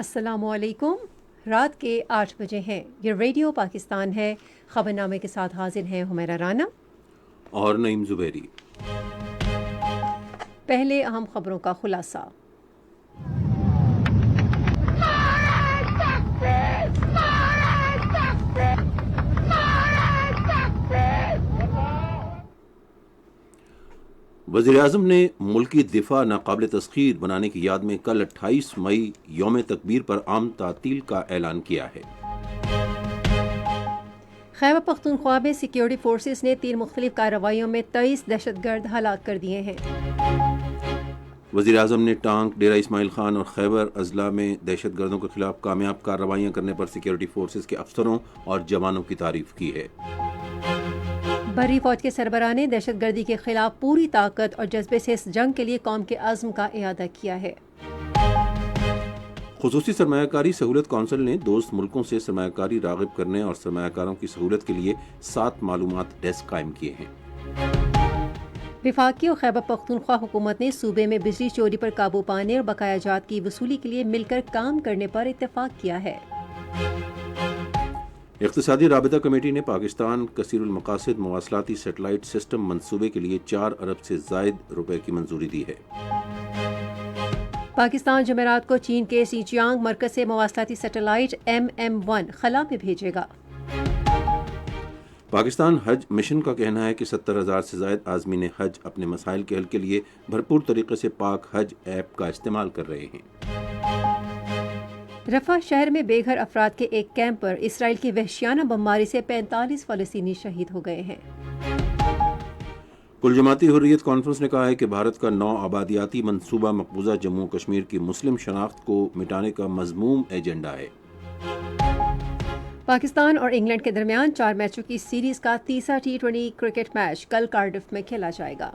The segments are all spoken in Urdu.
السلام علیکم۔ رات کے 8 بجے ہیں۔ یہ ریڈیو پاکستان ہے۔ خبرنامے کے ساتھ حاضر ہیں حمیرہ رانا اور نعیم زبیری۔ پہلے اہم خبروں کا خلاصہ۔ وزیراعظم نے ملکی دفاع ناقابل تسخیر بنانے کی یاد میں کل 28 مئی یوم تکبیر پر عام تعطیل کا اعلان کیا ہے۔ خیبر پختونخوا میں سیکیورٹی فورسز نے 3 مختلف کارروائیوں میں 23 دہشت گرد ہلاک کر دیے ہیں۔ وزیراعظم نے ٹانک، ڈیرہ اسماعیل خان اور خیبر اضلاع میں دہشت گردوں کے خلاف کامیاب کارروائیاں کرنے پر سیکیورٹی فورسز کے افسروں اور جوانوں کی تعریف کی ہے۔ بحری فوج کے سربراہ نے دہشت گردی کے خلاف پوری طاقت اور جذبے سے اس جنگ کے لیے قوم کے عزم کا اعادہ کیا ہے۔ خصوصی سرمایہ کاری سہولت کونسل نے دوست ملکوں سے سرمایہ کاری راغب کرنے اور سرمایہ کاروں کی سہولت کے لیے 7 معلومات ڈیسک قائم کیے ہیں۔ وفاقی اور خیبر پختونخوا حکومت نے صوبے میں بجلی چوری پر قابو پانے اور بقایا جات کی وصولی کے لیے مل کر کام کرنے پر اتفاق کیا ہے۔ اقتصادی رابطہ کمیٹی نے پاکستان کثیر المقاصد مواصلاتی سیٹلائٹ سسٹم منصوبے کے لیے 4 ارب سے زائد روپے کی منظوری دی ہے۔ پاکستان جمعرات کو چین کے سیچیانگ مرکز سے مواصلاتی سیٹلائٹ MM1 خلا میں بھیجے گا۔ پاکستان حج مشن کا کہنا ہے کہ 70,000 سے زائد عازمین حج اپنے مسائل کے حل کے لیے بھرپور طریقے سے پاک حج ایپ کا استعمال کر رہے ہیں۔ رفح شہر میں بے گھر افراد کے ایک کیمپ پر اسرائیل کی وحشیانہ بمباری سے 45 فلسطینی شہید ہو گئے ہیں۔ کل جماعتی حریت کانفرنس نے کہا ہے کہ بھارت کا نو آبادیاتی منصوبہ مقبوضہ جموں و کشمیر کی مسلم شناخت کو مٹانے کا مذموم ایجنڈا ہے۔ پاکستان اور انگلینڈ کے درمیان 4 میچوں کی سیریز کا تیسرا T20 کرکٹ میچ کل کارڈف میں کھیلا جائے گا۔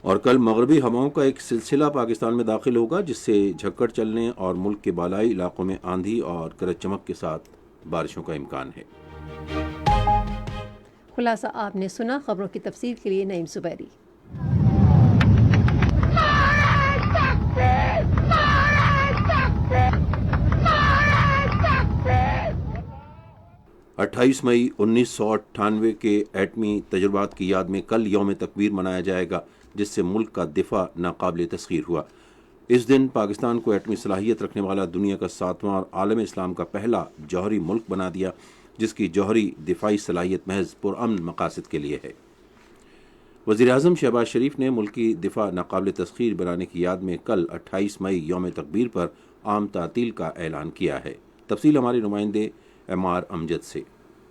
اور کل مغربی ہواؤں کا ایک سلسلہ پاکستان میں داخل ہوگا جس سے جھکڑ چلنے اور ملک کے بالائی علاقوں میں آندھی اور گرج چمک کے ساتھ بارشوں کا امکان ہے۔ خلاصہ آپ نے سنا۔ خبروں کی تفصیل کے لیے نعیم زبیری۔ 28 مئی 1998 کے ایٹمی تجربات کی یاد میں کل یوم تکبیر منایا جائے گا جس سے ملک کا دفاع ناقابل تسخیر ہوا۔ اس دن پاکستان کو ایٹمی صلاحیت رکھنے والا دنیا کا 7واں اور عالم اسلام کا پہلا جوہری ملک بنا دیا جس کی جوہری دفاعی صلاحیت محض پرامن مقاصد کے لیے ہے۔ وزیراعظم شہباز شریف نے ملکی دفاع ناقابل تسخیر بنانے کی یاد میں کل 28 مئی یوم تکبیر پر عام تعطیل کا اعلان کیا ہے۔ تفصیل ہمارے نمائندے عمار امجد سے۔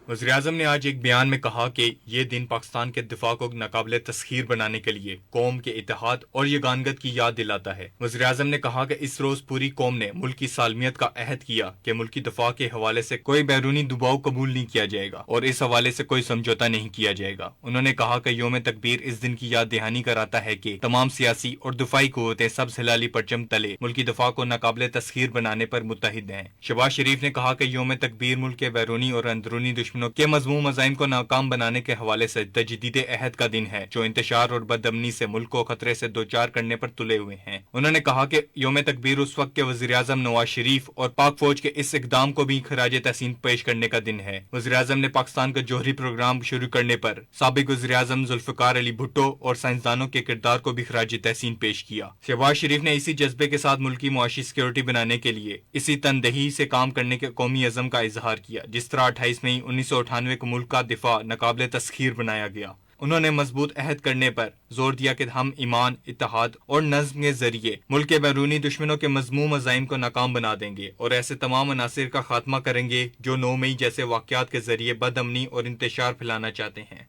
وزیراعظم نے آج ایک بیان میں کہا کہ یہ دن پاکستان کے دفاع کو ناقابل تسخیر بنانے کے لیے قوم کے اتحاد اور یگانگت کی یاد دلاتا ہے۔ وزیراعظم نے کہا کہ اس روز پوری قوم نے ملکی سالمیت کا عہد کیا کہ ملکی دفاع کے حوالے سے کوئی بیرونی دباؤ قبول نہیں کیا جائے گا اور اس حوالے سے کوئی سمجھوتا نہیں کیا جائے گا۔ انہوں نے کہا کہ یوم تکبیر اس دن کی یاد دہانی کراتا ہے کہ تمام سیاسی اور دفاعی قوتیں سبز ہلالی پرچم تلے ملکی دفاع کو ناقابل تسخیر بنانے پر متحد ہیں۔ شہباز شریف نے کہا کہ یوم تکبیر ملک کے بیرونی اور اندرونی دشمنوں کے مذموم عزائم کو ناکام بنانے کے حوالے سے تجدید عہد کا دن ہے جو انتشار اور بد امنی سے ملک کو خطرے سے دوچار کرنے پر تلے ہوئے ہیں۔ انہوں نے کہا کہ یوم تکبیر اس وقت کے وزیراعظم نواز شریف اور پاک فوج کے اس اقدام کو بھی خراج تحسین پیش کرنے کا دن ہے۔ وزیراعظم نے پاکستان کا جوہری پروگرام شروع کرنے پر سابق وزیراعظم ذوالفقار علی بھٹو اور سائنسدانوں کے کردار کو بھی خراج تحسین پیش کیا۔ شہباز شریف نے اسی جذبے کے ساتھ ملکی معاشی سیکورٹی بنانے کے لیے اسی تندہی سے کام کرنے کے قومی عزم کا اظہار کیا جس طرح 28 مئی 1998 کو ملک کا دفاع ناقابل تسخیر بنایا گیا۔ انہوں نے مضبوط عہد کرنے پر زور دیا کہ ہم ایمان، اتحاد اور نظم کے ذریعے ملک کے بیرونی دشمنوں کے مذموم عزائم کو ناکام بنا دیں گے اور ایسے تمام عناصر کا خاتمہ کریں گے جو 9 مئی جیسے واقعات کے ذریعے بد امنی اور انتشار پھیلانا چاہتے ہیں۔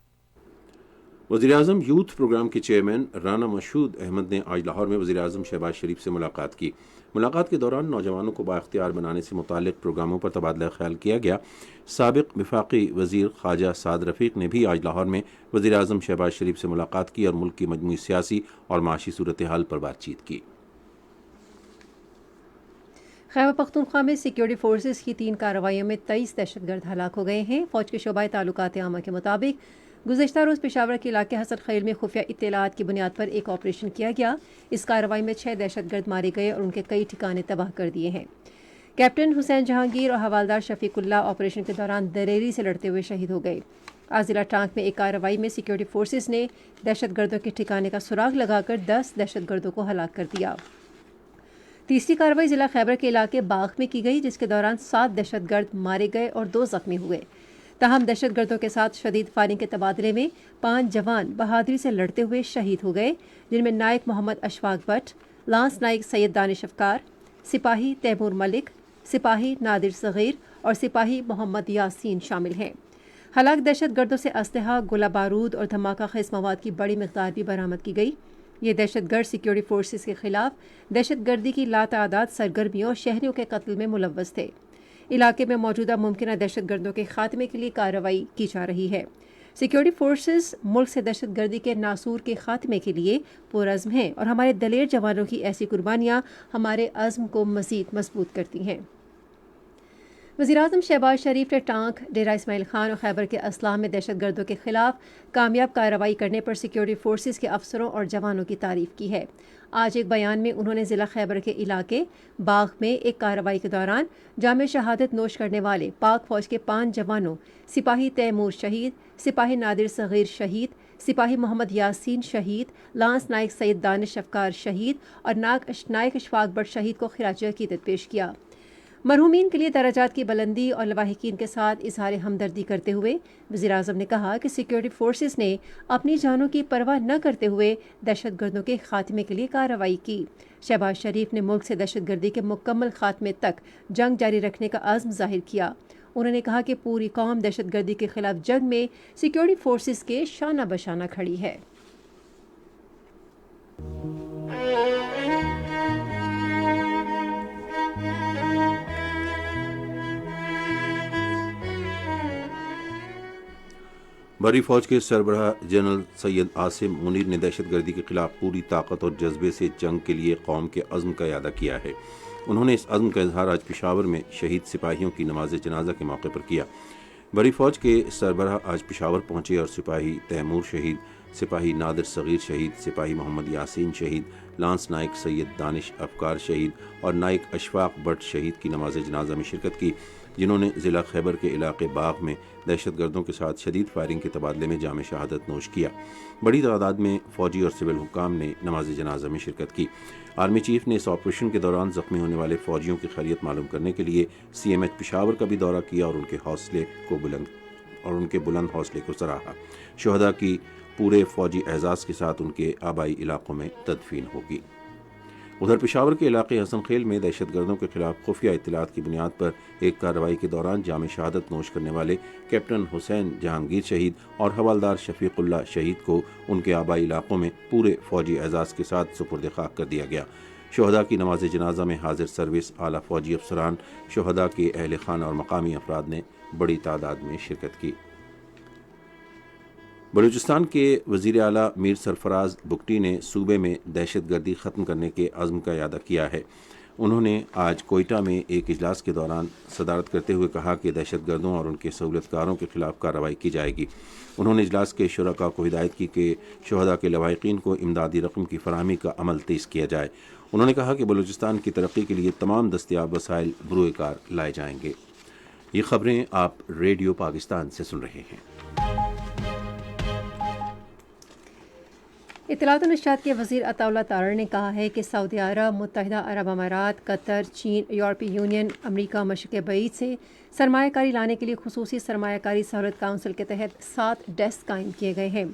وزیراعظم یوتھ پروگرام کے چیئرمین رانا مشہود احمد نے آج لاہور میں وزیراعظم شہباز شریف سے ملاقات کی۔ ملاقات کے دوران نوجوانوں کو بااختیار بنانے سے متعلق پروگراموں پر تبادلہ خیال کیا گیا۔ سابق وفاقی وزیر خواجہ سعد رفیق نے بھی آج لاہور میں وزیراعظم شہباز شریف سے ملاقات کی اور ملک کی مجموعی سیاسی اور معاشی صورتحال پر بات چیت کی۔ خیبر پختونخوا میں سیکیورٹی فورسز کی 3 کارروائیوں میں 23 دہشت گرد ہلاک ہو گئے ہیں۔ فوج کے شعبہ تعلقات عامہ کے مطابق گزشتہ روز پشاور کے علاقے حسن خیل میں خفیہ اطلاعات کی بنیاد پر ایک آپریشن کیا گیا. اس کارروائی میں 6 دہشت گرد مارے گئے اور ان کے کئی ٹھکانے تباہ کر دیے ہیں. کیپٹن حسین جہانگیر اور حوالدار شفیق اللہ آپریشن کے دوران دریری سے لڑتے ہوئے شہید ہو گئے. آج ضلع ٹانک میں ایک کارروائی میں سیکورٹی فورسز نے دہشت گردوں کے ٹھکانے کا سراغ لگا کر 10 دہشت گردوں کو ہلاک کر دیا. تیسری کارروائی ضلع خیبر کے علاقے باغ میں کی گئی، جس کے دوران 7 دہشت گرد مارے گئے اور 2 زخمی ہوئے. تاہم دہشت گردوں کے ساتھ شدید فائرنگ کے تبادلے میں 5 جوان بہادری سے لڑتے ہوئے شہید ہو گئے، جن میں نائک محمد اشفاق بٹ، لانس نائک سید دانش افکار، سپاہی تیمور ملک، سپاہی نادر صغیر اور سپاہی محمد یاسین شامل ہیں. ہلاک دہشت گردوں سے اسلحہ، گولہ بارود اور دھماکہ خیز مواد کی بڑی مقدار بھی برآمد کی گئی. یہ دہشت گرد سیکورٹی فورسز کے خلاف دہشت گردی کی لاتعداد سرگرمیوں اور شہریوں کے قتل میں ملوث تھے. علاقے میں موجودہ ممکنہ دہشت گردوں کے خاتمے کے لیے کارروائی کی جا رہی ہے. سیکورٹی فورسز ملک سے دہشت گردی کے ناسور کے خاتمے کے لیے پرعزم ہیں اور ہمارے دلیر جوانوں کی ایسی قربانیاں ہمارے عزم کو مزید مضبوط کرتی ہیں. وزیراعظم شہباز شریف نے ٹانک، ڈیرہ اسماعیل خان اور خیبر کے اسلام میں دہشت گردوں کے خلاف کامیاب کارروائی کرنے پر سیکورٹی فورسز کے افسروں اور جوانوں کی تعریف کی ہے. آج ایک بیان میں انہوں نے ضلع خیبر کے علاقے باغ میں ایک کارروائی کے دوران جام شہادت نوش کرنے والے پاک فوج کے 5 جوانوں سپاہی تیمور شہید، سپاہی نادر صغیر شہید، سپاہی محمد یاسین شہید، لانس نائک سید دانش افکار شہید اور نائک اشفاق بٹ شہید کو خراج عقیدت پیش کیا. مرحومین کے لیے درجات کی بلندی اور لواحقین کے ساتھ اظہار ہمدردی کرتے ہوئے وزیراعظم نے کہا کہ سیکورٹی فورسز نے اپنی جانوں کی پرواہ نہ کرتے ہوئے دہشت گردوں کے خاتمے کے لیے کارروائی کی. شہباز شریف نے ملک سے دہشت گردی کے مکمل خاتمے تک جنگ جاری رکھنے کا عزم ظاہر کیا. انہوں نے کہا کہ پوری قوم دہشت گردی کے خلاف جنگ میں سیکورٹی فورسز کے شانہ بشانہ کھڑی ہے. بحری فوج کے سربراہ جنرل سید عاصم منیر نے دہشت گردی کے خلاف پوری طاقت اور جذبے سے جنگ کے لیے قوم کے عزم کا اعادہ کیا ہے. انہوں نے اس عزم کا اظہار آج پشاور میں شہید سپاہیوں کی نماز جنازہ کے موقع پر کیا. بحری فوج کے سربراہ آج پشاور پہنچے اور سپاہی تیمور شہید، سپاہی نادر صغیر شہید، سپاہی محمد یاسین شہید، لانس نائک سید دانش افکار شہید اور نائک اشفاق بٹ شہید کی نماز جنازہ میں شرکت کی، جنہوں نے ضلع خیبر کے علاقے باغ میں دہشت گردوں کے ساتھ شدید فائرنگ کے تبادلے میں جام شہادت نوش کیا. بڑی تعداد میں فوجی اور سول حکام نے نماز جنازہ میں شرکت کی. آرمی چیف نے اس آپریشن کے دوران زخمی ہونے والے فوجیوں کی خیریت معلوم کرنے کے لیے CMH پشاور کا بھی دورہ کیا اور ان کے بلند حوصلے کو سراہا. شہداء کی پورے فوجی اعزاز کے ساتھ ان کے آبائی علاقوں میں تدفین ہوگی. ادھر پشاور کے علاقے حسن خیل میں دہشت گردوں کے خلاف خفیہ اطلاعات کی بنیاد پر ایک کارروائی کے دوران جام شہادت نوش کرنے والے کیپٹن حسین جہانگیر شہید اور حوالدار شفیق اللہ شہید کو ان کے آبائی علاقوں میں پورے فوجی اعزاز کے ساتھ سپرد خاک کر دیا گیا. شہداء کی نماز جنازہ میں حاضر سروس، اعلیٰ فوجی افسران، شہداء کے اہل خانہ اور مقامی افراد نے بڑی تعداد میں شرکت کی. بلوچستان کے وزیر اعلیٰ میر سرفراز بگٹی نے صوبے میں دہشت گردی ختم کرنے کے عزم کا اعادہ کیا ہے. انہوں نے آج کوئٹہ میں ایک اجلاس کے دوران صدارت کرتے ہوئے کہا کہ دہشت گردوں اور ان کے سہولت کاروں کے خلاف کارروائی کی جائے گی. انہوں نے اجلاس کے شرکاء کو ہدایت کی کہ شہداء کے لواحقین کو امدادی رقم کی فراہمی کا عمل تیز کیا جائے. انہوں نے کہا کہ بلوچستان کی ترقی کے لیے تمام دستیاب وسائل بروئے کار لائے جائیں گے. یہ خبریں آپ ریڈیو پاکستان سے سن رہے ہیں. اطلاعات و نشریات کے وزیر عطا اللہ تارڑ نے کہا ہے کہ سعودی عرب، متحدہ عرب امارات، قطر، چین، یورپی یونین، امریکہ، مشرق بعید سے سرمایہ کاری لانے کے لیے خصوصی سرمایہ کاری سہولت کونسل کے تحت 7 ڈیسک قائم کیے گئے ہیں.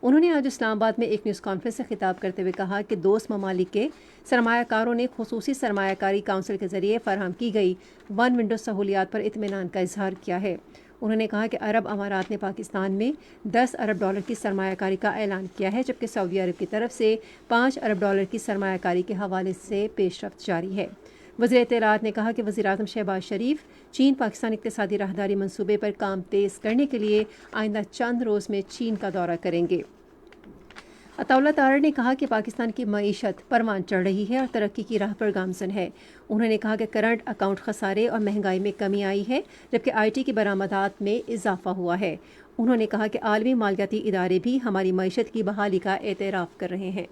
انہوں نے آج اسلام آباد میں ایک نیوز کانفرنس سے خطاب کرتے ہوئے کہا کہ دوست ممالک کے سرمایہ کاروں نے خصوصی سرمایہ کاری کونسل کے ذریعے فراہم کی گئی ون ونڈو سہولیات پر اطمینان کا اظہار کیا ہے. انہوں نے کہا کہ عرب امارات نے پاکستان میں $10 ارب کی سرمایہ کاری کا اعلان کیا ہے، جبکہ سعودی عرب کی طرف سے $5 ارب کی سرمایہ کاری کے حوالے سے پیش رفت جاری ہے. وزیر اطلاعات نے کہا کہ وزیراعظم شہباز شریف چین پاکستان اقتصادی راہداری منصوبے پر کام تیز کرنے کے لیے آئندہ چند روز میں چین کا دورہ کریں گے. عطا اللہ تارڑ نے کہا کہ پاکستان کی معیشت پروان چڑھ رہی ہے اور ترقی کی راہ پر گامزن ہے. انہوں نے کہا کہ کرنٹ اکاؤنٹ خسارے اور مہنگائی میں کمی آئی ہے، جبکہ IT کی برآمدات میں اضافہ ہوا ہے. انہوں نے کہا کہ عالمی مالیاتی ادارے بھی ہماری معیشت کی بحالی کا اعتراف کر رہے ہیں۔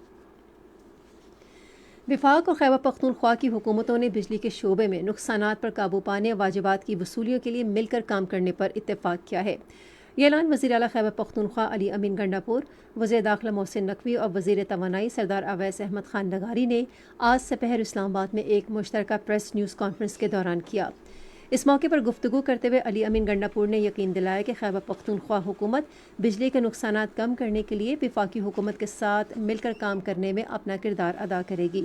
وفاق اور خیبر پختونخوا کی حکومتوں نے بجلی کے شعبے میں نقصانات پر قابو پانے اور واجبات کی وصولیوں کے لیے مل کر کام کرنے پر اتفاق کیا ہے۔ یہ اعلان وزیر اعلیٰ خیبر پختونخوا علی امین گنڈاپور، وزیر داخلہ محسن نقوی اور وزیر توانائی سردار اویس احمد خان لغاری نے آج سپہر اسلام آباد میں ایک مشترکہ پریس نیوز کانفرنس کے دوران کیا۔ اس موقع پر گفتگو کرتے ہوئے علی امین گنڈاپور نے یقین دلایا کہ خیبر پختونخوا حکومت بجلی کے نقصانات کم کرنے کے لیے وفاقی حکومت کے ساتھ مل کر کام کرنے میں اپنا کردار ادا کرے گی۔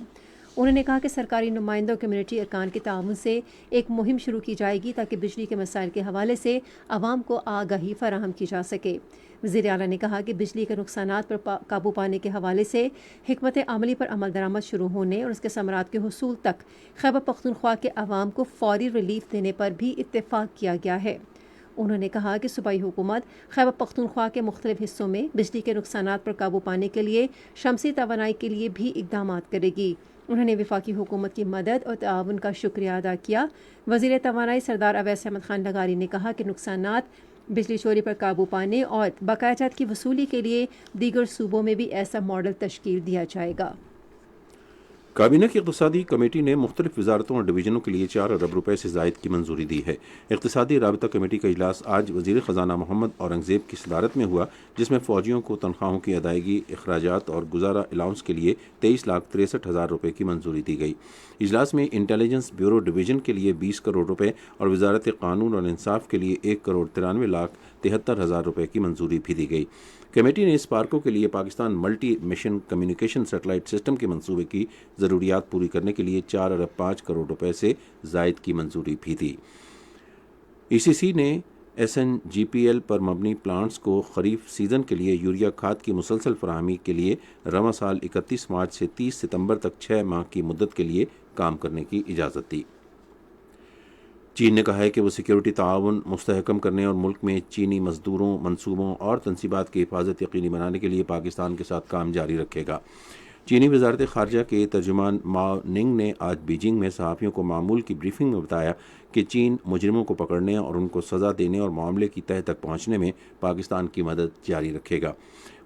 انہوں نے کہا کہ سرکاری نمائندوں اور کمیونٹی ارکان کے تعاون سے ایک مہم شروع کی جائے گی تاکہ بجلی کے مسائل کے حوالے سے عوام کو آگاہی فراہم کی جا سکے۔ وزیر اعلیٰ نے کہا کہ بجلی کے نقصانات پر قابو پانے کے حوالے سے حکمت عملی پر عمل درآمد شروع ہونے اور اس کے ثمرات کے حصول تک خیبر پختونخوا کے عوام کو فوری ریلیف دینے پر بھی اتفاق کیا گیا ہے۔ انہوں نے کہا کہ صوبائی حکومت خیبر پختونخوا کے مختلف حصوں میں بجلی کے نقصانات پر قابو پانے کے لیے شمسی توانائی کے لیے بھی اقدامات کرے گی۔ انہوں نے وفاقی حکومت کی مدد اور تعاون کا شکریہ ادا کیا۔ وزیر توانائی سردار اویس احمد خان لغاری نے کہا کہ نقصانات بجلی چوری پر قابو پانے اور بقایا جات کی وصولی کے لیے دیگر صوبوں میں بھی ایسا ماڈل تشکیل دیا جائے گا۔ کابینہ کی اقتصادی کمیٹی نے مختلف وزارتوں اور ڈویژنوں کے لیے 4 ارب روپے سے زائد کی منظوری دی ہے۔ اقتصادی رابطہ کمیٹی کا اجلاس آج وزیر خزانہ محمد اورنگزیب کی صدارت میں ہوا، جس میں فوجیوں کو تنخواہوں کی ادائیگی، اخراجات اور گزارا الاؤنس کے لیے 23,63,000 روپے کی منظوری دی گئی۔ اجلاس میں انٹیلیجنس بیورو ڈویژن کے لیے 20 کروڑ روپے اور وزارت قانون اور انصاف کے لیے 1,93,73,000 روپے کی منظوری بھی دی گئی۔ کمیٹی نے اس پارکوں کے لیے Pakistan multi mission communication satellite system کے منصوبے کی ضروریات پوری کرنے کے لیے 4 ارب 5 کروڑ روپے سے زائد کی منظوری بھی دی۔ ای سی سی نے SNGPL پر مبنی پلانٹس کو خریف سیزن کے لیے یوریا کھاد کی مسلسل فراہمی کے لیے رواں سال 31 مارچ سے 30 ستمبر تک 6 ماہ کی مدت کے لیے کام کرنے کی اجازت دی۔ چین نے کہا ہے کہ وہ سیکیورٹی تعاون مستحکم کرنے اور ملک میں چینی مزدوروں، منصوبوں اور تنصیبات کی حفاظت یقینی بنانے کے لیے پاکستان کے ساتھ کام جاری رکھے گا۔ چینی وزارت خارجہ کے ترجمان ماؤ ننگ نے آج بیجنگ میں صحافیوں کو معمول کی بریفنگ میں بتایا کہ چین مجرموں کو پکڑنے اور ان کو سزا دینے اور معاملے کی تہہ تک پہنچنے میں پاکستان کی مدد جاری رکھے گا۔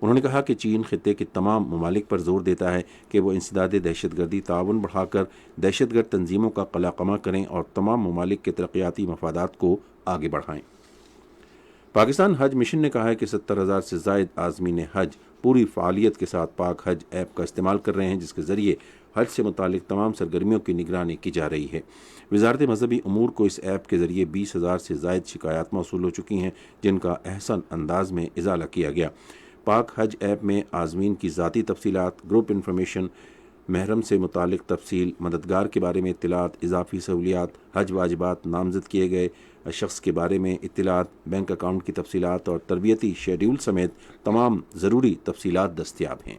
انہوں نے کہا کہ چین خطے کے تمام ممالک پر زور دیتا ہے کہ وہ انسداد دہشت گردی تعاون بڑھا کر دہشت گرد تنظیموں کا قلع قمع کریں اور تمام ممالک کے ترقیاتی مفادات کو آگے بڑھائیں۔ پاکستان حج مشن نے کہا ہے کہ 70,000 سے زائد عازمین حج پوری فعالیت کے ساتھ پاک حج ایپ کا استعمال کر رہے ہیں، جس کے ذریعے حج سے متعلق تمام سرگرمیوں کی نگرانی کی جا رہی ہے۔ وزارت مذہبی امور کو اس ایپ کے ذریعے 20,000 سے زائد شکایات موصول ہو چکی ہیں، جن کا احسن انداز میں ازالہ کیا گیا۔ پاک حج ایپ میں عازمین کی ذاتی تفصیلات، گروپ انفارمیشن، محرم سے متعلق تفصیل، مددگار کے بارے میں اطلاعات، اضافی سہولیات، حج واجبات، نامزد کیے گئے شخص کے بارے میں اطلاعات، بینک اکاؤنٹ کی تفصیلات اور تربیتی شیڈول سمیت تمام ضروری تفصیلات دستیاب ہیں۔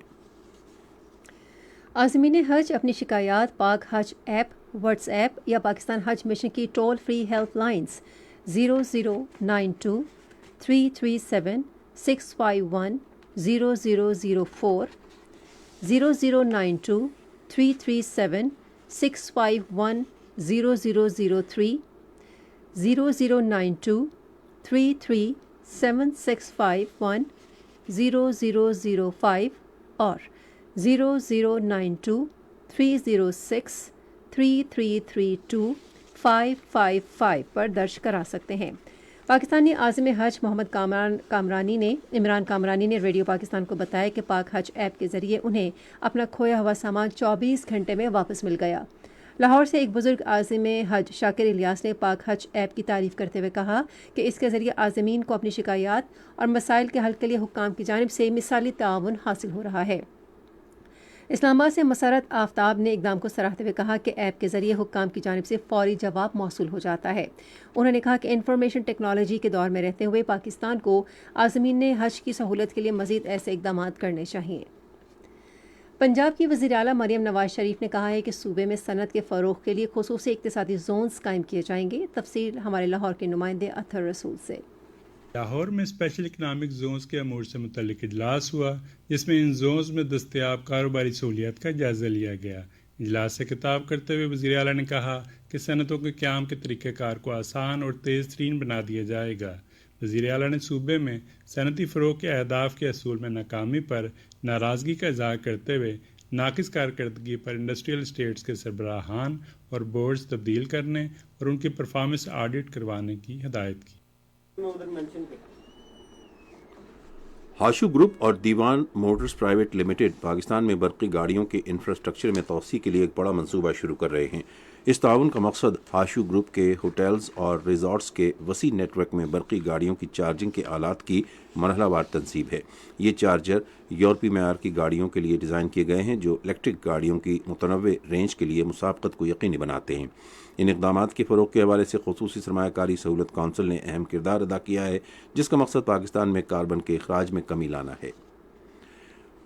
عازمین حج اپنی شکایات پاک حج ایپ، واٹس ایپ یا پاکستان حج مشن کی ٹول فری ہیلپ لائنز 0092 337 651 0004 0092 337 651 0003 0092 337 651 0005 اور 0092 306 3332 555 پر درج کرا سکتے ہیں۔ پاکستانی عازم حج محمد عمران کامرانی نے ریڈیو پاکستان کو بتایا کہ پاک حج ایپ کے ذریعے انہیں اپنا کھویا ہوا سامان 24 گھنٹے میں واپس مل گیا۔ لاہور سے ایک بزرگ عازم حج شاکر الیاس نے پاک حج ایپ کی تعریف کرتے ہوئے کہا کہ اس کے ذریعے عازمین کو اپنی شکایات اور مسائل کے حل کے لیے حکام کی جانب سے مثالی تعاون حاصل ہو رہا ہے۔ اسلام آباد سے مسرت آفتاب نے اقدام کو سراہتے ہوئے کہا کہ ایپ کے ذریعے حکام کی جانب سے فوری جواب موصول ہو جاتا ہے۔ انہوں نے کہا کہ انفارمیشن ٹیکنالوجی کے دور میں رہتے ہوئے پاکستان کو عازمین نے حج کی سہولت کے لیے مزید ایسے اقدامات کرنے چاہئیں۔ پنجاب کی وزیر اعلیٰ مریم نواز شریف نے کہا ہے کہ صوبے میں صنعت کے فروغ کے لیے خصوصی اقتصادی زونز قائم کیے جائیں گے۔ تفصیل ہمارے لاہور کے نمائندے اطہر رسول سے۔ لاہور میں اسپیشل اکنامک زونز کے امور سے متعلق اجلاس ہوا، جس میں ان زونز میں دستیاب کاروباری سہولیات کا جائزہ لیا گیا۔ اجلاس سے خطاب کرتے ہوئے وزیر اعلیٰ نے کہا کہ صنعتوں کے قیام کے طریقہ کار کو آسان اور تیز ترین بنا دیا جائے گا۔ وزیر اعلیٰ نے صوبے میں صنعتی فروغ کے اہداف کے حصول میں ناکامی پر ناراضگی کا اظہار کرتے ہوئے ناقص کارکردگی پر انڈسٹریل اسٹیٹس کے سربراہان اور بورڈز تبدیل کرنے اور ان کی پرفارمنس آڈٹ کروانے کی ہدایت کی۔ ہاشو گروپ اور دیوان موٹرز پرائیویٹ لمیٹڈ پاکستان میں برقی گاڑیوں کے انفراسٹرکچر میں توسیع کے لیے ایک بڑا منصوبہ شروع کر رہے ہیں۔ اس تعاون کا مقصد ہاشو گروپ کے ہوٹلز اور ریزارٹس کے وسیع نیٹ ورک میں برقی گاڑیوں کی چارجنگ کے آلات کی مرحلہ وار تنصیب ہے۔ یہ چارجر یورپی معیار کی گاڑیوں کے لیے ڈیزائن کیے گئے ہیں جو الیکٹرک گاڑیوں کی متنوع رینج کے لیے مسابقت کو یقینی بناتے ہیں۔ ان اقدامات کے فروغ کے حوالے سے خصوصی سرمایہ کاری سہولت کونسل نے اہم کردار ادا کیا ہے، جس کا مقصد پاکستان میں کاربن کے اخراج میں کمی لانا ہے۔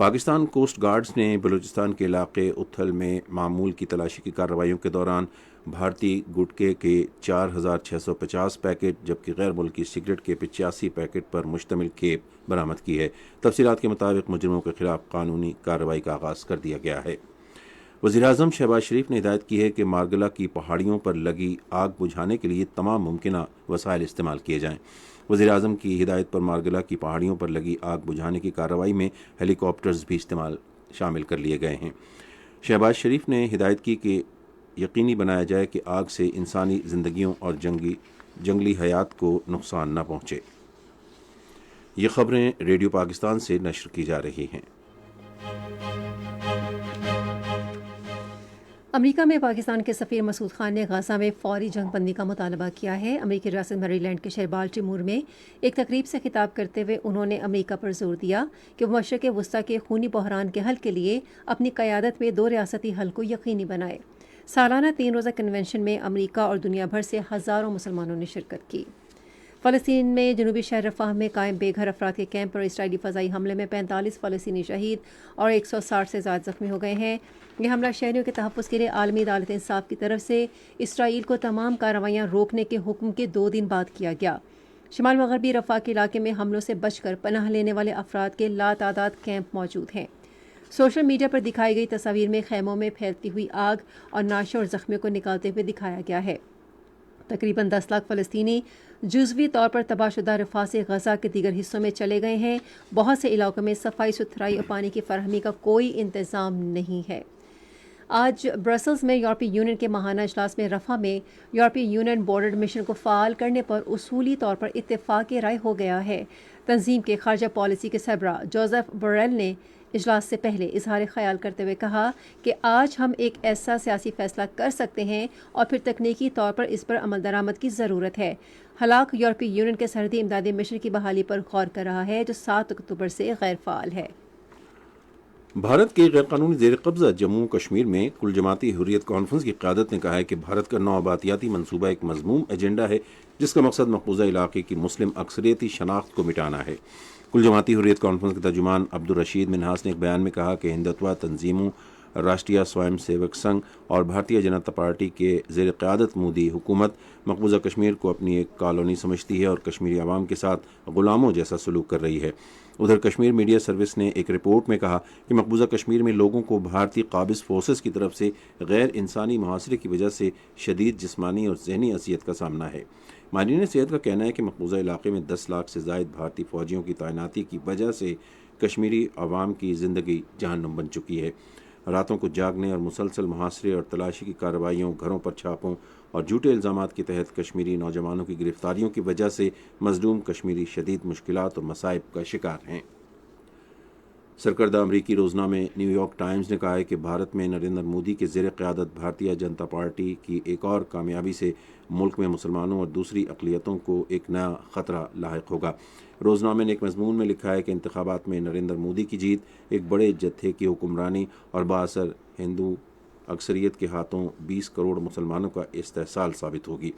پاکستان کوسٹ گارڈز نے بلوچستان کے علاقے اتھل میں معمول کی تلاشی کی کارروائیوں کے دوران بھارتی گٹکے کے 4650 پیکٹ جبکہ غیر ملکی سگریٹ کے 85 پیکٹ پر مشتمل کھیپ برآمد کی ہے۔ تفصیلات کے مطابق مجرموں کے خلاف قانونی کارروائی کا آغاز کر دیا گیا ہے۔ وزیراعظم شہباز شریف نے ہدایت کی ہے کہ مارگلہ کی پہاڑیوں پر لگی آگ بجھانے کے لیے تمام ممکنہ وسائل استعمال کیے جائیں۔ وزیراعظم کی ہدایت پر مارگلہ کی پہاڑیوں پر لگی آگ بجھانے کی کارروائی میں ہیلی کاپٹرز بھی شامل کر لیے گئے ہیں۔ شہباز شریف نے ہدایت کی کہ یقینی بنایا جائے کہ آگ سے انسانی زندگیوں اور جنگلی حیات کو نقصان نہ پہنچے۔ یہ خبریں ریڈیو پاکستان سے نشر کی جا رہی ہیں۔ امریکہ میں پاکستان کے سفیر مسعود خان نے غزہ میں فوری جنگ بندی کا مطالبہ کیا ہے۔ امریکی ریاست میری لینڈ کے شہر بالٹیمور میں ایک تقریب سے خطاب کرتے ہوئے انہوں نے امریکہ پر زور دیا کہ وہ مشرق وسطیٰ کے خونی بحران کے حل کے لیے اپنی قیادت میں 2 ریاستی حل کو یقینی بنائے۔ سالانہ 3 روزہ کنونشن میں امریکہ اور دنیا بھر سے ہزاروں مسلمانوں نے شرکت کی۔ فلسطین میں جنوبی شہر رفح میں قائم بے گھر افراد کے کیمپ پر اسرائیلی فضائی حملے میں 45 فلسطینی شہید اور 160 سے زائد زخمی ہو گئے ہیں۔ یہ حملہ شہریوں کے تحفظ کے لیے عالمی عدالت انصاف کی طرف سے اسرائیل کو تمام کارروائیاں روکنے کے حکم کے 2 دن بعد کیا گیا۔ شمال مغربی رفح کے علاقے میں حملوں سے بچ کر پناہ لینے والے افراد کے لاتعداد کیمپ موجود ہیں۔ سوشل میڈیا پر دکھائی گئی تصاویر میں خیموں میں پھیلتی ہوئی آگ اور نعشوں اور زخمیوں کو نکالتے ہوئے دکھایا گیا ہے۔ تقریباً 10 لاکھ فلسطینی جزوی طور پر تباہ شدہ رفح سے غزہ کے دیگر حصوں میں چلے گئے ہیں۔ بہت سے علاقوں میں صفائی ستھرائی اور پانی کی فراہمی کا کوئی انتظام نہیں ہے۔ آج برسلز میں یورپی یونین کے ماہانہ اجلاس میں رفح میں یورپی یونین بارڈر مشن کو فعال کرنے پر اصولی طور پر اتفاق رائے ہو گیا ہے۔ تنظیم کے خارجہ پالیسی کے سربراہ جوزف بوریل نے اجلاس سے پہلے اظہار خیال کرتے ہوئے کہا کہ آج ہم ایک ایسا سیاسی فیصلہ کر سکتے ہیں اور پھر تکنیکی طور پر اس پر عمل درآمد کی ضرورت ہے۔ ہلاک یورپی یونین کے سرحدی امدادی مشن کی بحالی پر غور کر رہا ہے جو 7 اکتوبر سے غیر فعال ہے۔ بھارت کے غیر قانونی زیر قبضہ جموں کشمیر میں کل جماعتی حریت کانفرنس کی قیادت نے کہا ہے کہ بھارت کا نوآبادیاتی منصوبہ ایک مذموم ایجنڈا ہے جس کا مقصد مقبوضہ علاقے کی مسلم اکثریتی شناخت کو مٹانا ہے۔ کل جماعتی حریت کانفرنس کے ترجمان عبدالرشید منہاس نے ایک بیان میں کہا کہ ہندتوا تنظیموں، راشٹریہ سوئم سیوک سنگھ اور بھارتیہ جنتا پارٹی کے زیر قیادت مودی حکومت مقبوضہ کشمیر کو اپنی ایک کالونی سمجھتی ہے اور کشمیری عوام کے ساتھ غلاموں جیسا سلوک کر رہی ہے۔ ادھر کشمیر میڈیا سروس نے ایک رپورٹ میں کہا کہ مقبوضہ کشمیر میں لوگوں کو بھارتی قابض فورسز کی طرف سے غیر انسانی محاصرے کی وجہ سے شدید جسمانی اور ذہنی اذیت کا سامنا ہے۔ ماہرین صحت کا کہنا ہے کہ مقبوضہ علاقے میں 10 لاکھ سے زائد بھارتی فوجیوں کی تعیناتی کی وجہ سے کشمیری عوام کی زندگی جہنم بن چکی ہے۔ راتوں کو جاگنے اور مسلسل محاصرے اور تلاشی کی کارروائیوں، گھروں پر چھاپوں اور جھوٹے الزامات کے تحت کشمیری نوجوانوں کی گرفتاریوں کی وجہ سے مظلوم کشمیری شدید مشکلات اور مصائب کا شکار ہیں۔ سرکردہ امریکی روزنامہ نیو یارک ٹائمز نے کہا ہے کہ بھارت میں نریندر مودی کے زیر قیادت بھارتیہ جنتا پارٹی کی ایک اور کامیابی سے ملک میں مسلمانوں اور دوسری اقلیتوں کو ایک نیا خطرہ لاحق ہوگا۔ روزنامے نے ایک مضمون میں لکھا ہے کہ انتخابات میں نریندر مودی کی جیت ایک بڑے جتھے کی حکمرانی اور بااثر ہندو اکثریت کے ہاتھوں 20 کروڑ مسلمانوں کا استحصال ثابت ہوگی۔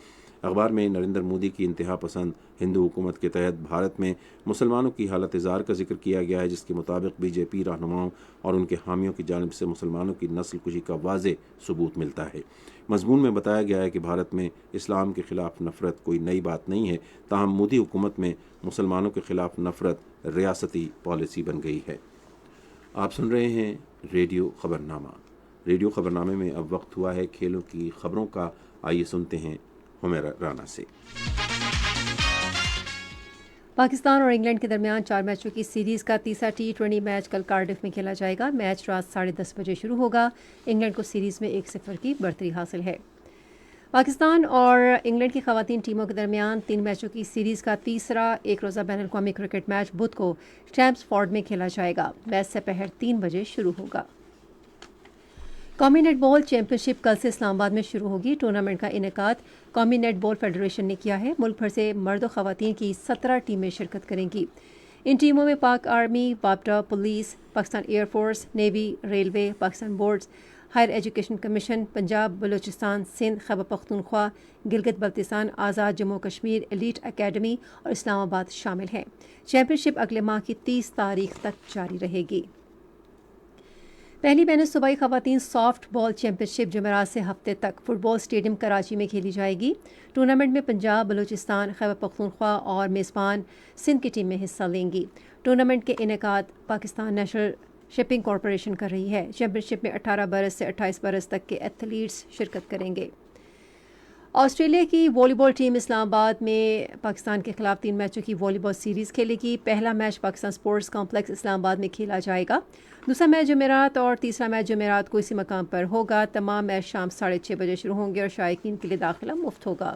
اخبار میں نریندر مودی کی انتہا پسند ہندو حکومت کے تحت بھارت میں مسلمانوں کی حالت زار کا ذکر کیا گیا ہے، جس کے مطابق بی جے پی رہنماؤں اور ان کے حامیوں کی جانب سے مسلمانوں کی نسل کشی کا واضح ثبوت ملتا ہے۔ مضمون میں بتایا گیا ہے کہ بھارت میں اسلام کے خلاف نفرت کوئی نئی بات نہیں ہے، تاہم مودی حکومت میں مسلمانوں کے خلاف نفرت ریاستی پالیسی بن گئی ہے۔ آپ سن رہے ہیں ریڈیو خبرنامہ۔ ریڈیو خبرنامے میں اب وقت ہوا ہے کھیلوں کی خبروں کا۔ آئیے سنتے ہیں حمیرہ رانا سے۔ پاکستان اور انگلینڈ کے درمیان 4 میچوں کی سیریز کا تیسرا T20 میچ کل کارڈف میں کھیلا جائے گا۔ میچ رات 10:30 بجے شروع ہوگا۔ انگلینڈ کو سیریز میں 1-0 کی برتری حاصل ہے۔ پاکستان اور انگلینڈ کی خواتین ٹیموں کے درمیان 3 میچوں کی سیریز کا تیسرا ایک روزہ بین الاقوامی کرکٹ میچ بدھ کو چیمپس فورڈ میں کھیلا جائے گا۔ میچ سپہر 3 بجے شروع ہوگا۔ قومی نیٹ بال چیمپئن شپ کل سے اسلام آباد میں شروع ہوگی۔ ٹورنامنٹ کا انعقاد قومی نیٹ بال فیڈریشن نے کیا ہے۔ ملک بھر سے مرد و خواتین کی 17 ٹیمیں شرکت کریں گی۔ ان ٹیموں میں پاک آرمی، واپڈا، police, Pakistan air force, navy, railway, Pakistan boards, higher education commission, Punjab, Balochistan, Sindh, Khyber Pakhtunkhwa, Gilgit Baltistan, Azad Jammu Kashmir elite academy اور اسلام آباد شامل ہیں۔ چیمپئن شپ اگلے ماہ کی 30 تاریخ تک جاری رہے گی۔ پہلی بین صوبائی خواتین سافٹ بال چیمپئن شپ جمعرات سے ہفتے تک فٹ بال اسٹیڈیم کراچی میں کھیلی جائے گی۔ ٹورنامنٹ میں پنجاب، بلوچستان، خیبر پختونخوا اور میزبان سندھ کی ٹیمیں حصہ لیں گی۔ ٹورنامنٹ کے انعقاد پاکستان نیشنل شپنگ کارپوریشن کر رہی ہے۔ چیمپئن شپ میں 18 برس سے 28 برس تک کے ایتھلیٹس شرکت کریں گے۔ آسٹریلیا کی والی بال ٹیم اسلام آباد میں پاکستان کے خلاف 3 میچوں کی والی بال سیریز کھیلے گی۔ پہلا میچ پاکستان سپورٹس کمپلیکس اسلام آباد میں کھیلا جائے گا۔ دوسرا میچ جمعرات اور تیسرا میچ جمعرات کو اسی مقام پر ہوگا۔ تمام میچ شام 6:30 بجے شروع ہوں گے اور شائقین کے لیے داخلہ مفت ہوگا۔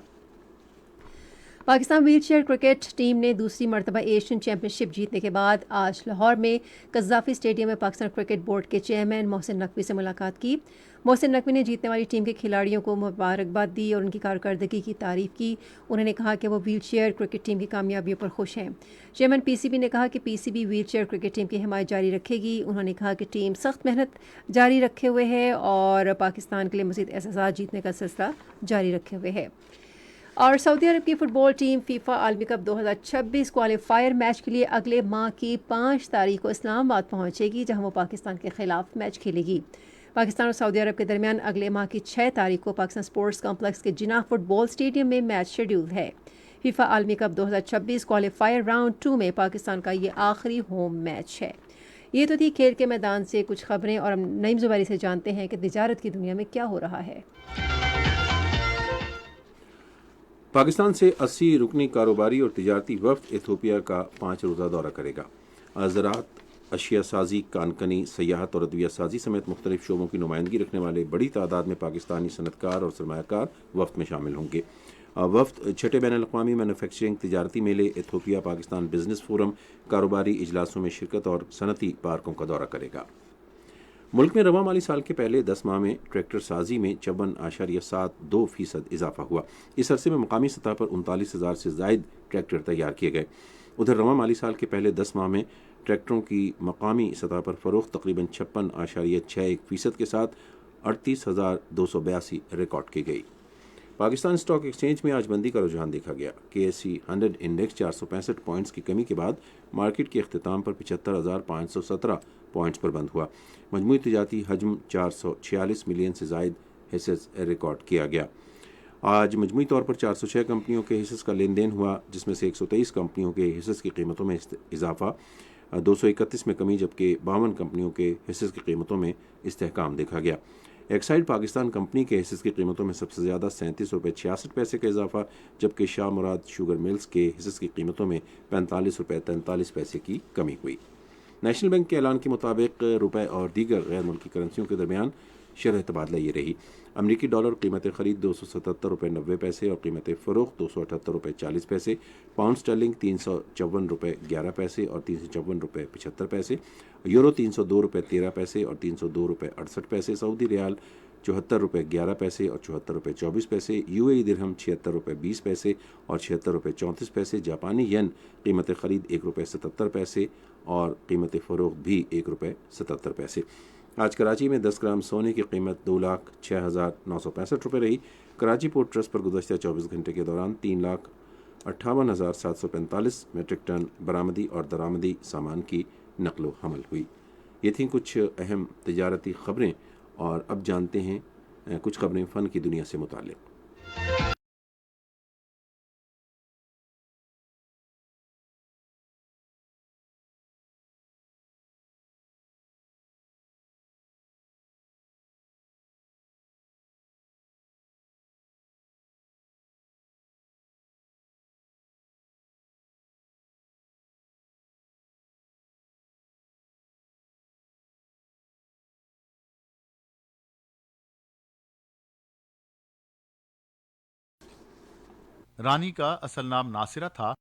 Pakistan wheel chair cricket team نے دوسری مرتبہ ایشین چیمپئن شپ جیتنے کے بعد آج لاہور میں قذافی اسٹیڈیم میں پاکستان کرکٹ بورڈ کے چیئرمین محسن نقوی سے ملاقات کی۔ محسن نقوی نے جیتنے والی ٹیم کے کھلاڑیوں کو مبارکباد دی اور ان کی کارکردگی کی تعریف کی۔ انہوں نے کہا کہ وہ ویل چیئر کرکٹ ٹیم کی کامیابیوں پر خوش ہیں۔ چیئرمین پی سی بی نے کہا کہ P C B wheelchair cricket team کی حمایت جاری رکھے گی۔ انہوں نے کہا کہ ٹیم سخت محنت جاری رکھے ہوئے ہے اور پاکستان کے لیے مزید اعزازات جیتنے کا سلسلہ جاری رکھے ہوئے ہے۔ اور سعودی عرب کی فٹ بال ٹیم فیفا عالمی کپ 2026 کوالیفائر میچ کے لیے اگلے ماہ کی 5 تاریخ کو اسلام آباد پہنچے گی، جہاں وہ پاکستان کے خلاف میچ کھیلے گی۔ پاکستان اور سعودی عرب کے درمیان اگلے ماہ کی 6 تاریخ کو پاکستان سپورٹس کمپلیکس کے جناح فٹ بال اسٹیڈیم میں میچ شیڈول ہے۔ فیفا عالمی کپ 2026 کوالیفائر راؤنڈ 2 میں پاکستان کا یہ آخری ہوم میچ ہے۔ یہ تو تھی کھیل کے میدان سے کچھ خبریں، اور ہم نعیم زبیری سے جانتے ہیں کہ تجارت کی دنیا میں کیا ہو رہا ہے۔ پاکستان سے 80 رکنی کاروباری اور تجارتی وفد ایتھوپیا کا 5 روزہ دورہ کرے گا۔ زراعت، اشیاء سازی، کانکنی، سیاحت اور ادویہ سازی سمیت مختلف شعبوں کی نمائندگی رکھنے والے بڑی تعداد میں پاکستانی صنعت کار اور سرمایہ کار وفد میں شامل ہوں گے۔ وفد چھٹے بین الاقوامی مینوفیکچرنگ تجارتی میلے، ایتھوپیا پاکستان بزنس فورم، کاروباری اجلاسوں میں شرکت اور صنعتی پارکوں کا دورہ کرے گا۔ ملک میں رواں مالی سال کے پہلے 10 ماہ میں ٹریکٹر سازی میں 54.72% اضافہ ہوا۔ اس عرصے میں مقامی سطح پر 39,000 سے زائد ٹریکٹر تیار کیے گئے۔ ادھر رواں مالی سال کے پہلے 10 ماہ میں ٹریکٹروں کی مقامی سطح پر فروخت تقریباً 56.61% کے ساتھ 38,282 ریکارڈ کی گئی۔ پاکستان اسٹاک ایکسچینج میں آج مندی کا رجحان دیکھا گیا۔ KSE 100 انڈیکس 465 پوائنٹس کی کمی کے بعد مارکیٹ کے اختتام پر 75,517 پوائنٹس پر بند ہوا۔ مجموعی تجارتی حجم 446 ملین سے زائد حصص ریکارڈ کیا گیا۔ آج مجموعی طور پر 406 کمپنیوں کے حصص کا لین دین ہوا، جس میں سے 123 کمپنیوں کے حصص کی قیمتوں میں اضافہ، 231 میں کمی، جبکہ 52 کمپنیوں کے حصص کی قیمتوں میں استحکام دیکھا گیا۔ ایکسائڈ پاکستان کمپنی کے حصص کی قیمتوں میں سب سے زیادہ 37.66 روپے کا اضافہ، جبکہ شاہ مراد شوگر ملز کے حصص کی قیمتوں میں 45.43 روپے کی کمی ہوئی۔ نیشنل بینک کے اعلان کے مطابق روپے اور دیگر غیر ملکی کرنسیوں کے درمیان شرح تبادلہ یہ رہی۔ امریکی ڈالر قیمت خرید 277 روپے 90 پیسے اور قیمت فروخت 278 روپے 40 پیسے، پاؤنڈ اسٹرلنگ 354 روپے 11 پیسے اور 354 روپے 75 پیسے، یورو 302 روپے 13 پیسے اور 302 روپے 68 پیسے، سعودی ریال 74 روپے 11 پیسے اور 74 روپے 24 پیسے، UAE درہم 76 روپے 20 پیسے اور 76 روپے 34 پیسے، جاپانی ین قیمت خرید 1 روپے 77 پیسے اور قیمت فروخت بھی 1 روپے 77 پیسے۔ آج کراچی میں 10 گرام سونے کی قیمت 2,06,965 روپے رہی۔ کراچی پورٹ ٹرسٹ پر گزشتہ 24 گھنٹے کے دوران 3,58,745 میٹرک ٹن برآمدی اور درآمدی سامان کی نقل و حمل ہوئی۔ یہ تھیں کچھ اہم تجارتی خبریں، اور اب جانتے ہیں کچھ خبریں فن کی دنیا سے متعلق۔ رانی کا اصل نام ناصرہ تھا۔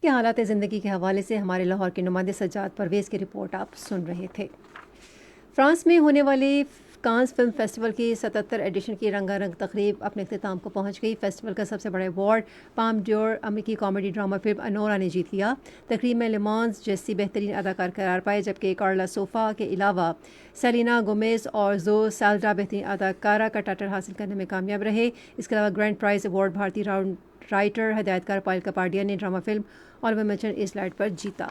کہ حالات زندگی کے حوالے سے ہمارے لاہور کے نمائندے سجاد پرویز کی رپورٹ آپ سن رہے تھے۔ فرانس میں ہونے والے کانز فلم فیسٹیول کی 77 ایڈیشن کی رنگا رنگ تقریب اپنے اختتام کو پہنچ گئی۔ فیسٹیول کا سب سے بڑا ایوارڈ پام ڈیور امریکی کامیڈی ڈرامہ فلم انورا نے جیت لیا۔ تقریب میں لیمانز جیسی بہترین اداکار قرار پائے، جبکہ کارلا سوفا کے علاوہ سیلینا گومیز اور زو سالڈا بہترین اداکارہ کا ٹائٹل حاصل کرنے میں کامیاب رہے۔ اس کے علاوہ گرینڈ پرائز ایوارڈ بھارتی رائٹر ہدایتکار پائل کپاڈیا نے drama film all we merchant as light پر جیتا۔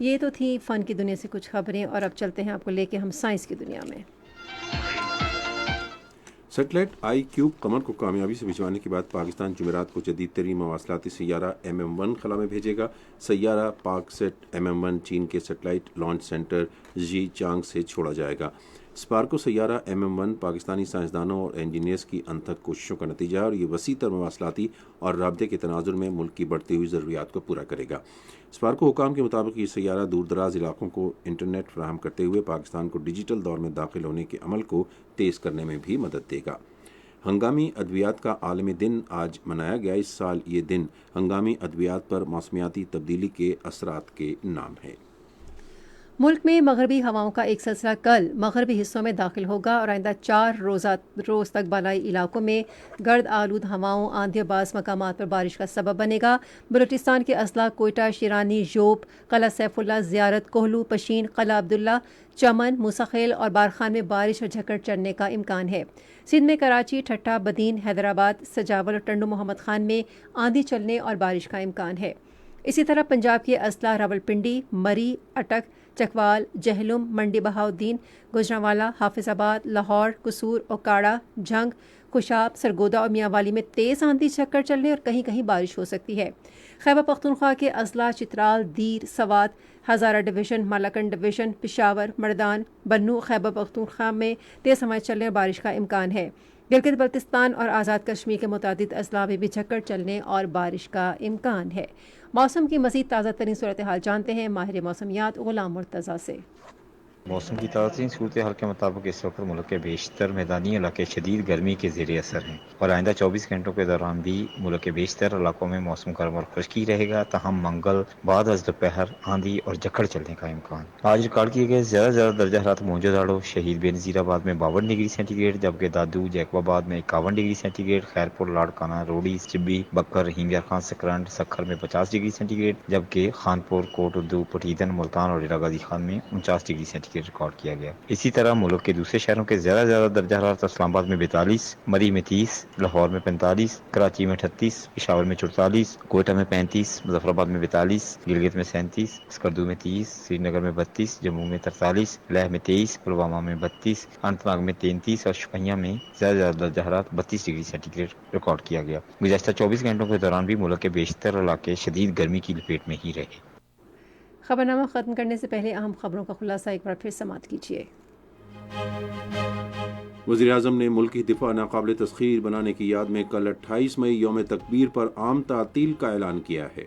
یہ تو تھی فن کی دنیا سے کچھ خبریں، اور اب چلتے ہیں آپ کو لے کے ہم سائنس کی دنیا میں۔ سیٹلائٹ آئی کیوب قمر کو کامیابی سے بھجوانے کے بعد پاکستان جمعرات کو جدید ترین مواصلاتی سیارہ MM1 خلا میں بھیجے گا۔ سیارہ پاک سیٹ MM1 چین کے سیٹلائٹ لانچ سینٹر زی چانگ سے چھوڑا جائے گا۔ اسپارکو سیارہ MM1 پاکستانی سائنسدانوں اور انجینئرز کی انتھک کوششوں کا نتیجہ ہے، اور یہ وسیع تر مواصلاتی اور رابطے کے تناظر میں ملک کی بڑھتی ہوئی ضروریات کو پورا کرے گا۔ اسپارکو حکام کے مطابق یہ سیارہ دور دراز علاقوں کو انٹرنیٹ فراہم کرتے ہوئے پاکستان کو ڈیجیٹل دور میں داخل ہونے کے عمل کو تیز کرنے میں بھی مدد دے گا۔ ہنگامی ادویات کا عالمی دن آج منایا گیا۔ اس سال یہ دن ہنگامی ادویات پر موسمیاتی تبدیلی کے اثرات کے نام ہے۔ ملک میں مغربی ہواؤں کا ایک سلسلہ کل مغربی حصوں میں داخل ہوگا اور آئندہ 4 روز تک بالائی علاقوں میں گرد آلود ہواؤں، آندھی اور بعض مقامات پر بارش کا سبب بنے گا۔ بلوچستان کے اضلاع کوئٹہ، شیرانی، جوب، قلعہ سیف اللہ، زیارت، کوہلو، پشین، قلعہ عبداللہ، چمن، موسیخیل اور بارخان میں بارش اور جھکڑ چڑھنے کا امکان ہے۔ سندھ میں کراچی، ٹھٹہ، بدین، حیدرآباد، سجاول اور ٹنڈو محمد خان میں آندھی چلنے اور بارش کا امکان ہے۔ اسی طرح پنجاب کے اضلاع راولپنڈی، مری، اٹک، چکوال، جہلم، منڈی بہاؤدین، گوجرانوالا، حافظ آباد، لاہور، قصور، اوکاڑا، جھنگ، خوشاب، سرگودا اور میاں والی میں تیز آندھی چکر چلنے اور کہیں کہیں بارش ہو سکتی ہے۔ خیبر پختونخوا کے اضلاع چترال، دیر، سوات، ہزارہ ڈویژن، مالاکنڈ ڈویژن، پشاور، مردان، بنو، خیبر پختونخوا میں تیز ہوائیں چلنے اور بارش کا امکان ہے۔ گلگت بلتستان اور آزاد کشمیر کے متعدد اضلاع میں بھی جھکڑ چلنے اور بارش کا امکان ہے۔ موسم کی مزید تازہ ترین صورتحال جانتے ہیں ماہر موسمیات غلام مرتضیٰ سے۔ موسم کی تازہ ترین صورتحال کے مطابق اس وقت ملک کے بیشتر میدانی علاقے شدید گرمی کے زیر اثر ہیں اور آئندہ 24 گھنٹوں کے دوران بھی ملک کے بیشتر علاقوں میں موسم گرم اور خشکی رہے گا، تاہم منگل بعد از دوپہر آندھی اور جھکڑ چلنے کا امکان۔ آج ریکارڈ کیے گئے زیادہ درجہ حرارت موجوداڑو شہید بے نظیر آباد میں 52 ڈگری سینٹی گریڈ، جبکہ دادو جیکب آباد میں 51 degree centigrade, Khairpur, Larkana, Rohri, چبی، بکر، رحیم یار خان، سکرنڈ، سکھر میں 50 ڈگری سینٹی گریڈ، جبکہ خانپور، کوٹ اردو، پٹھیدن، ملتان اور ڈیرہ غازی خان میں 49 ڈگری سینٹی گریڈ ریکارڈ کیا گیا۔ اسی طرح ملک کے دوسرے شہروں کے زیادہ درجہ حرارت اسلام آباد میں 42، مری میں 30، لاہور میں 45، کراچی میں 38، پشاور میں 44، کوئٹہ میں 35، مظفر آباد میں 42، گلگت میں 37، اسکردو میں 30، سری نگر میں 32، جموں میں 43، لیہ میں 23، پلوامہ میں 32، اننت ناگ میں 33 اور شوپیاں میں زیادہ درجہ حرارت 32 ڈگری سینٹی گریڈ ریکارڈ کیا گیا۔ گزشتہ 24 گھنٹوں کے دوران بھی ملک کے بیشتر علاقے شدید گرمی کی لپیٹ میں ہی رہے۔ خبرنامہ ختم کرنے سے پہلے اہم خبروں کا خلاصہ ایک بار پھر سماعت کیجیے۔ وزیر اعظم نے ملکی دفاع ناقابل تسخیر بنانے کی یاد میں کل 28 مئی یوم تکبیر پر عام تعطیل کا اعلان کیا ہے۔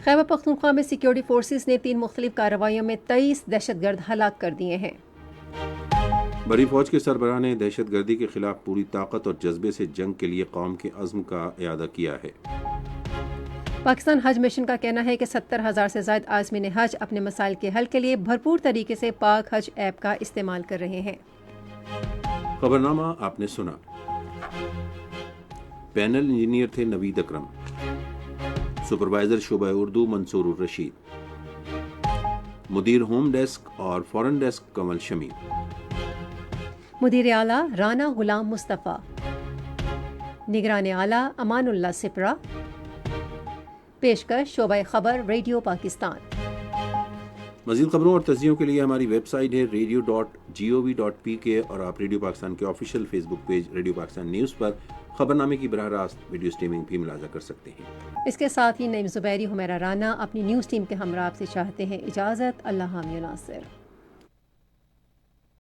خیبر پختونخوا میں سیکیورٹی فورسز نے 3 مختلف کارروائیوں میں 23 دہشت گرد ہلاک کر دیے ہیں۔ بڑی فوج کے سربراہ نے دہشت گردی کے خلاف پوری طاقت اور جذبے سے جنگ کے لیے قوم کے عزم کا اعادہ کیا ہے۔ پاکستان حج مشن کا کہنا ہے کہ 70,000 سے زائد عازمین حج اپنے مسائل کے حل کے لیے بھرپور طریقے سے پاک حج ایپ کا استعمال کر رہے ہیں۔ خبرنامہ آپ نے سنا۔ پینل انجینئر تھے نوید اکرم، سپروائزر شعبہ اردو منصور الرشید، مدیر ہوم ڈیسک اور فورن ڈیسک کمل شمی، مدیر اعلیٰ رانا غلام مصطفیٰ، نگران اعلیٰ امان اللہ سپرا، پیشکش شعبہ خبر ریڈیو پاکستان۔ مزید خبروں اور تجزیوں کے لیے ہماری ویب سائٹ ہے radio.gov.pk اور آپ ریڈیو پاکستان کے آفیشیل فیس بک پیج ریڈیو پاکستان نیوز پر خبرنامے کی براہ راست ویڈیو سٹریمنگ بھی ملاحظہ کر سکتے ہیں۔ اس کے ساتھ ہی نعیم زبیری، حمیرہ رانا اپنی نیوز ٹیم کے ہمراہ آپ سے چاہتے ہیں اجازت۔ اللہ حامی و ناصر۔